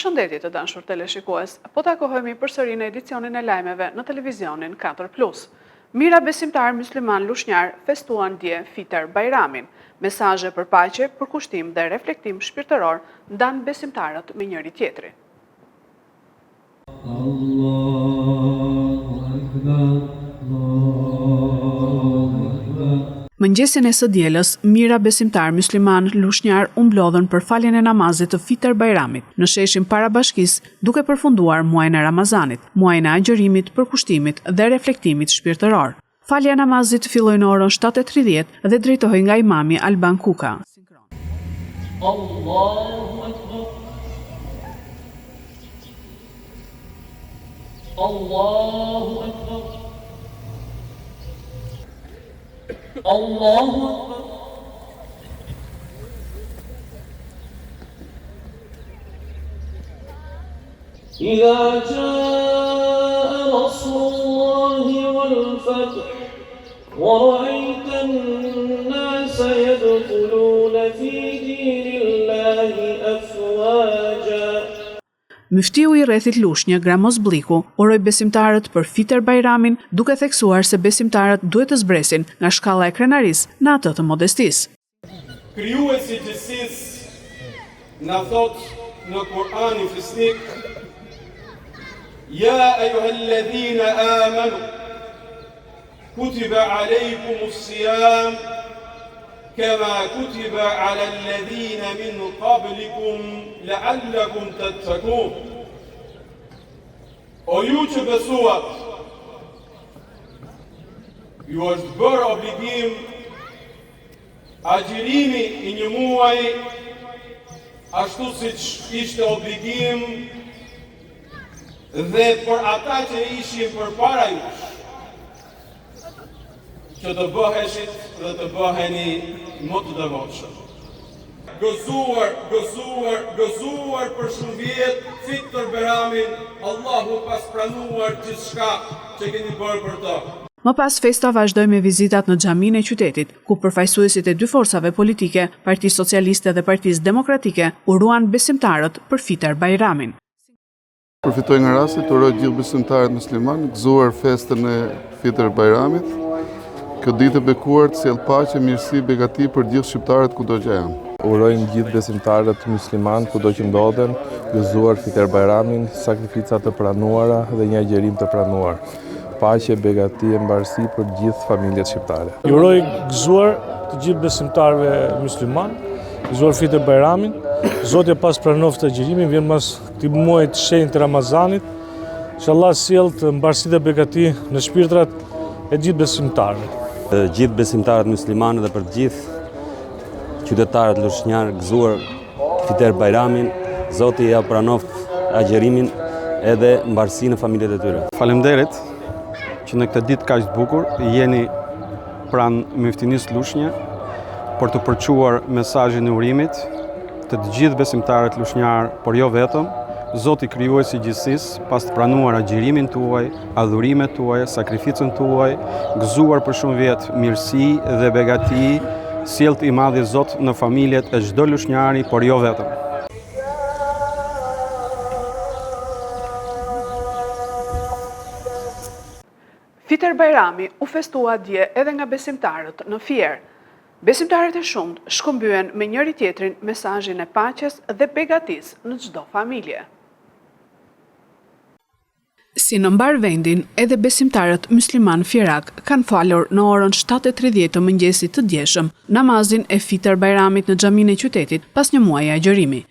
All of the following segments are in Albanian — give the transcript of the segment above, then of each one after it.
Përshëndetje të dashur teleshikues, po takohemi përsëri në edicionin e lajmeve në televizionin 4+. Mira besimtar musliman lushnjar festuan dje Fitër Bajramin. Mesazhe për paqe, përkushtim dhe reflektim shpirtëror ndan besimtarët me njëri tjetrin. Mëngjesin e së dielës, mira besimtar musliman lushnjar u mblodhen për faljen e namazit të Fitër Bajramit në sheshin para bashkisë, duke përfunduar muajin e Ramazanit, muajin e agjërimit, përkushtimit dhe reflektimit shpirtëror. Falja e namazit filloi në orën 7:30 dhe drejtohej nga imami Alban Kuka. Allahu Akbar. Allahu Akbar. Allahu Akbar. إذا جاء نصر الله والفتح ورأيت الناس يدخلون في دين الله أفواجا. Myftiu i rrethit Lushnjë, Gramos Bliku, uroi besimtarët për Fitër Bajramin, duke theksuar se besimtarët duhet të zbresin nga shkalla e krenarisë në atë të modestisë. Krijuesi i gjithësisë na thot në Kur'anin Fisnik: Ya ayyuhalladhina amanu kutiba alaykumus siyam kama kutiba ala alladhina min qablikum la'allakum tattaqun. O ju që besuat, ju është bërë obligim agjërimi i një muaji, ashtu siç ishte obligim dhe për ata që ishin përpara jush, që të bëheshit dhe të bëheni më të devotshëm. Gëzuar për shumë vjet Fitër Bajramin, Allahu pas pranuar gjithçka që keni bërë për to. Më pas festa vazhdoi me vizitat në xhaminë e qytetit, ku përfaqësuesit e dy forcave politike, Partisë Socialiste dhe Partisë Demokratike, uruan besimtarët për Fitër Bajramin. Përfitoj nga rasti të uroj gjithë besimtarët musliman, gëzuar festën e Fitër Bajramit. Kjo ditë e bekuar të sjell paqe, mirësi, begati për gjithë shqiptarët kudo që janë. Urojmë gjithë besimtarët musliman kudo që ndodhen, gëzuar Fitër Bajramin, sakrifica të pranuara dhe një agjërim të pranuar. Paqe, begati e mbarësi për gjithë familjet shqiptare. Uroj gëzuar të gjithë besimtarëve musliman, gëzuar Fitër Bajramin. Zoti pas pranoft të agjërimin, vjen pas këtij muaji të shenjtë të Ramazanit. Inshallah sjell të mbarësi dhe begati në shpirtrat e gjithë besimtarëve. Gjithë besimtarët muslimanë dhe për gjithë qytetarët lushnjar gëzuar Fitër Bajramin, Zoti ja pranoft agjërimin edhe mbarësi në familjet e tyre. Faleminderit që në këtë ditë kaq të bukur jeni pranë Myftinisë Lushnje për të përçuar mesazhin e urimit të gjithë besimtarët lushnjar, por jo vetëm. Zoti krijuesi i gjithësisë, pas të pranuar agjërimin tuaj, adhurimet tuaj, sakrificën tuaj, gëzuar për shumë vjet mirësi dhe begati, sjell i madhi Zot në familjet e çdo lushnjari, por jo vetëm. Fitër Bajrami u festua dje edhe nga besimtarët në Fier. Besimtarët e shumt shkëmbyen me njëri tjetrin mesazhin e paqes dhe begatisë në çdo familje. Si në mbar vendin, edhe besimtarët musliman fierak kanë falur në orën 7:30 të mëngjesit të djeshëm namazin e Fitër Bajramit në xhaminë e qytetit pas një muaji agjërimi.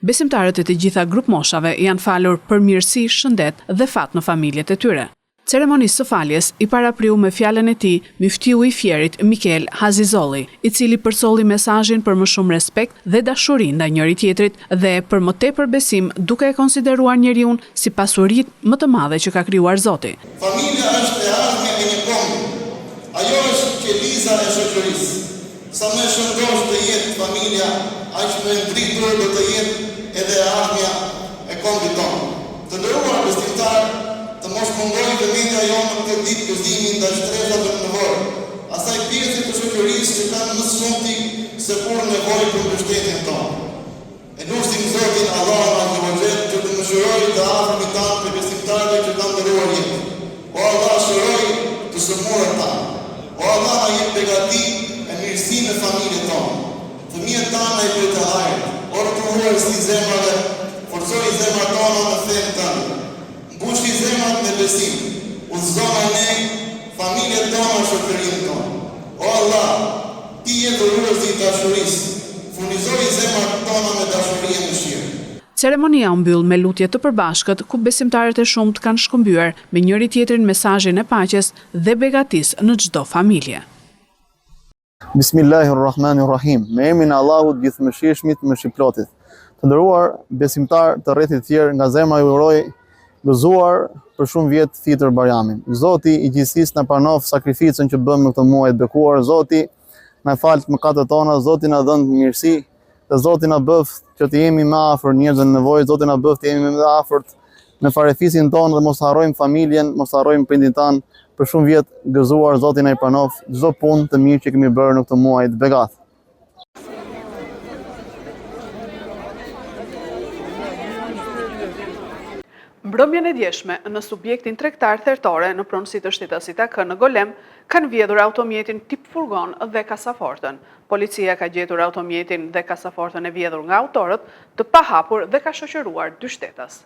Besimtarët e të gjitha grup moshave janë falur për mirësi, shëndet dhe fat në familjet e tyre. Ceremonisë së faljes i parapriu me fjalën e tij myftiu i Fierit Mikel Hazizolli, i cili përsolli mesazhin për më shumë respekt dhe dashuri ndaj njëri tjetrit dhe për më tepër besim, duke e konsideruar njeriun si pasuri më të madhe që ka krijuar Zoti. Familja është e ardhmja e një kombë. Ajo është qeliza e shoqërisë. Sa më shëndosh të jetë familja, aq më ngritur do të jetë edhe e ardhmja e kombit tonë. Të nderuar besimtarë, të mos mungojë vëmendja jonë në këtë ditë gëzimin ndaj stresave të nevojë, asaj pjesë të shoqërisë që kanë më shumti se kur nevojë për mbështetjen tonë. E lutim Zotin Allahun Azza wa Jalla që të forcosi zemrave, forcoj zemrat tona në fenë tënde. Mbushi zemrat me besim, udhëzona ne, familjet tona, shoqërinë tonë. O Allah, ti je dhuruesi i dashurisë, furnizoj zemrat tona me dashuri e mëshirë. Ceremonia u mbyll me lutje të përbashkët ku besimtarët e shumt kanë shkëmbyer me njëri tjetrin mesazhin e paqes dhe begatisë në çdo familje. Bismillahirrahmanirrahim. Me emrin e Allahut gjithëmëshirshmit, mëshirëplotit. Të nderuar besimtar të rrethit tjerë, nga zemra ju uroj gëzuar për shumë vjet Fitër Bajramin. Zoti i gjithësisë na pranof sakrificën që bëmë në këtë muaj të bekuar. Zoti na fal mëkatet tona, Zoti na dhënë mirësi, dhe Zoti na bëft që të jemi më afër njerëzve në nevojë, Zoti na bëft të jemi më afërt në farefisin tonë dhe mos harrojmë familjen, mos harrojmë prindin tan. Për shumë vjet gëzuar, Zoti na i pranof çdo punë të mirë që kemi bërë në këtë muaj të begat. Mbrëmjen e djeshme në subjektin tregtar thertore në pronësi të shtetasit AK në Golem kanë vjedhur automjetin tip furgon dhe kasafortën. Policia ka gjetur automjetin dhe kasafortën e vjedhur nga autorët të pahapur dhe ka shoqëruar 2 shtetas.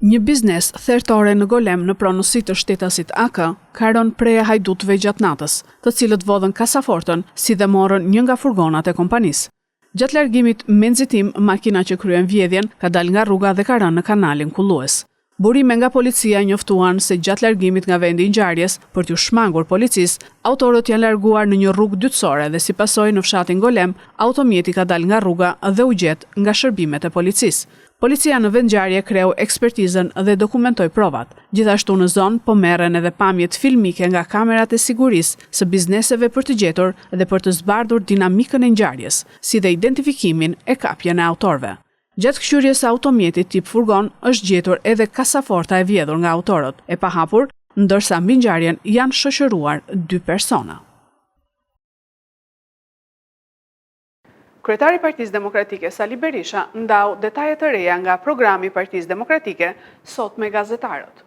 Një biznes thertore në Golem në pronësi të shtetasit AK ka rënë prej hajdutëve gjatë natës, të cilët vodhën kasafortën si dhe morën një nga furgonat e kompanisë. Gjatë largimit me nxitim, makina që kryen vjedhjen ka dalë nga rruga dhe ka rënë në kanalin kullues. Burime nga policia njoftuan se gjatë largimit nga vendi i ngjarjes për t'u shmangur policisë, autorët janë larguar në një rrugë dytësore dhe si pasojë në fshatin Golem, automjeti ka dalë nga rruga dhe u gjet nga shërbimet e policisë. Policia në vendngjarje kreu ekspertizën dhe dokumentoi provat. Gjithashtu në zonë po merren edhe pamjet filmike nga kamerat e sigurisë së bizneseve për të gjetur dhe për të zbardhur dinamikën e ngjarjes, si dhe identifikimin e kapjen e autorëve. Gjatë këshyrjes së automjetit tip furgon është gjetur edhe kasaforta e vjedhur nga autorët e pahapur, ndërsa mbi ngjarjen janë shoqëruar 2 persona. Kryetari i Partisë Demokratike Sali Berisha ndau detaje të reja nga programi i Partisë Demokratike sot me gazetarët.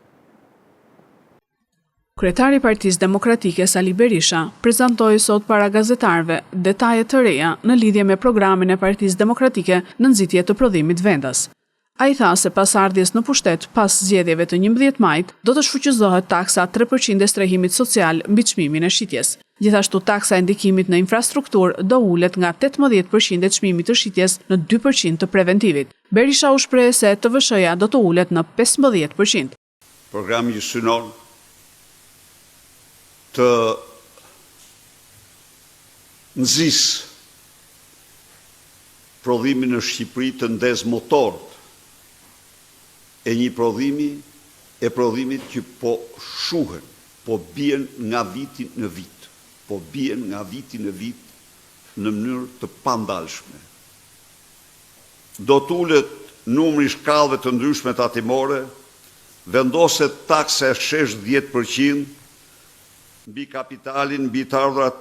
Kryetari i Partisë Demokratike Sali Berisha prezantoi sot para gazetarëve detaje të reja në lidhje me programin e Partisë Demokratike në nxitje të prodhimit vendas. Ai tha se pas ardhjes në pushtet pas zgjedhjeve të 11 majit, do të shfuqizohet taksa 3% e strehimit social mbi çmimin e shitjes. Gjithashtu taksa e ndikimit në infrastrukturë do ulet nga 18% e çmimit të shitjes në 2% të preventivit. Berisha u shpreh se TVSH-ja do të ulet në 15%. Programi synon të nxjisë prodhimin në Shqipëri të ndez motorët e një prodhimit që po shuhen, po bien nga viti në vit. Po bien nga viti në vit në mënyrë të pandalshme. Do t'ulet numri shkallëve të ndryshme tatimore, vendoset taksa e 60% mbi kapitalin, mbi të ardhurat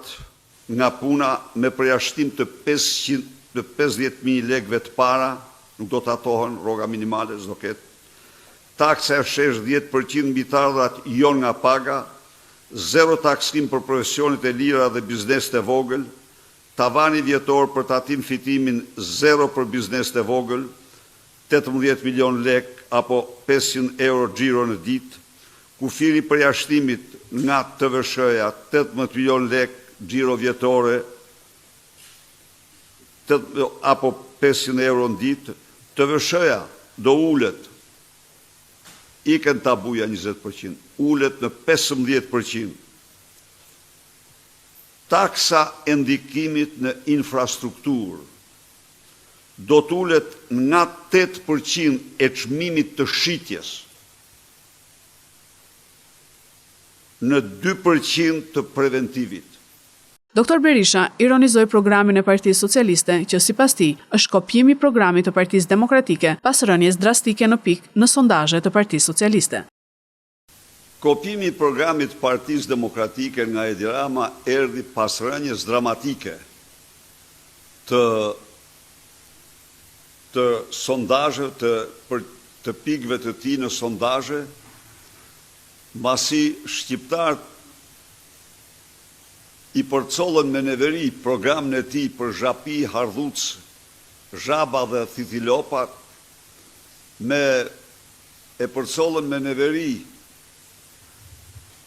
nga puna me përjashtim të 50.000 lekëve të para, nuk do të atohen, rroga minimale s'do ketë. Taksa e 60% mbi të ardhurat jo nga paga, 0 taksim për profesionet e lira dhe bizneset e vogël, tavani vjetor për tatim fitimin 0 për bizneset e vogël, 18 milion lek apo 500 euro xhiro në ditë, kufiri përjashtimit nga TVSH-ja 18 milion lek xhiro vjetore apo 500 euro në ditë, TVSH-ja do ulet, ikën tabuja 20%, ulet në 15%. Taksa e ndikimit në infrastrukturë do të ulet nga 8% e çmimit të shitjes në 2% të preventivit. Dr. Berisha ironizoi programin e Partisë Socialiste që sipas tij është kopjim i programit të Partisë Demokratike pas rënies drastike në pikë në sondazhet të Partisë Socialiste. Kopjimi i programit të Partisë Demokratike nga Edi Rama erdhi pas rënies dramatike të sondazheve të pikëve të tij në sondazhe, mbasi shqiptarët i përcollën me neveri programin e tij për zhapi, hardhuc zhaba dhe thithilopa e përcollën me neveri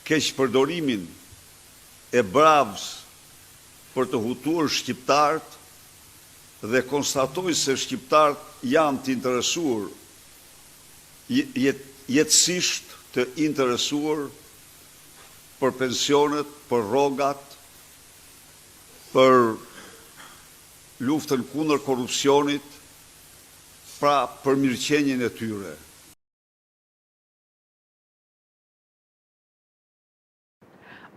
keq përdorimin e bravës për të hutuar shqiptarët dhe konstatoj se shqiptarët janë të interesuar, jetësisht të interesuar për pensionet, për rrogat, për luftën kundër korrupsionit, pra për mirëqenien e tyre.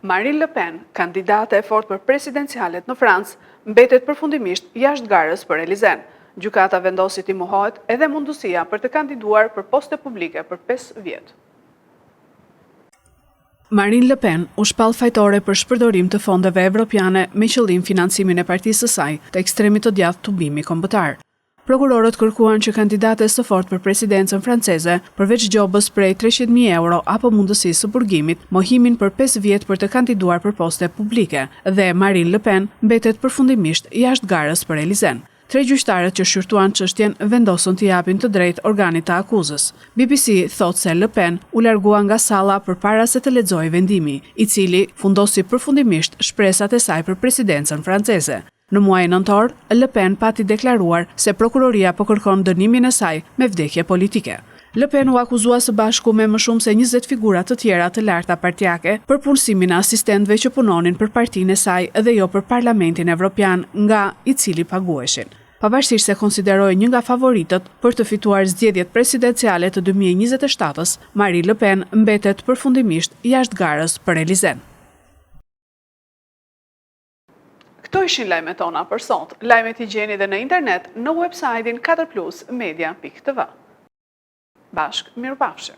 Marine Le Pen, kandidate e fortë për presidencialet në Francë, mbetet përfundimisht jashtë garës për Elizen. Gjykata vendosi t'i mohohet edhe mundësia për të kandiduar për poste publike për 5 vjet. Marine Le Pen u shpall fajtore për shpërdorim të fondeve evropiane me qëllim financimin e partisë së saj të ekstremit të djathtë tubimi kombëtar. Prokurorët kërkuan që kandidates së fortë për presidencën franceze, përveç gjobës prej 300.000 euro apo mundësisë së burgimit, mohimin për 5 vjet për të kandiduar për poste publike, dhe Marine Le Pen mbetet përfundimisht jashtë garës për Elizen. 3 gjyqtarët që shqyrtuan çështjen vendosën t'i japin të drejtë organit të akuzës. BBC thot se Le Pen u largua nga salla përpara se të lexojë vendimi, i cili fundosi përfundimisht shpresat e saj për presidencën franceze. Në muajin nëntor, Le Pen pati deklaruar se prokuroria po kërkon dënimin e saj me vdekje politike. Le Pen u akuzua së bashku me më shumë se 20 figura të tjera të larta partijake për punësimin e asistentëve që punonin për partinë e saj dhe jo për Parlamentin Evropian, nga i cili paguheshin. Pavarësisht se konsideroi një nga favoritët për të fituar zgjedhjet presidenciale të 2027-s, Marine Le Pen mbetet përfundimisht jashtë garës për Elizen. Këto ishin lajmet tona për sot. Lajmet i gjeni dhe në internet në website-in 4plusmedia.tv. Bashk, mirupafshim.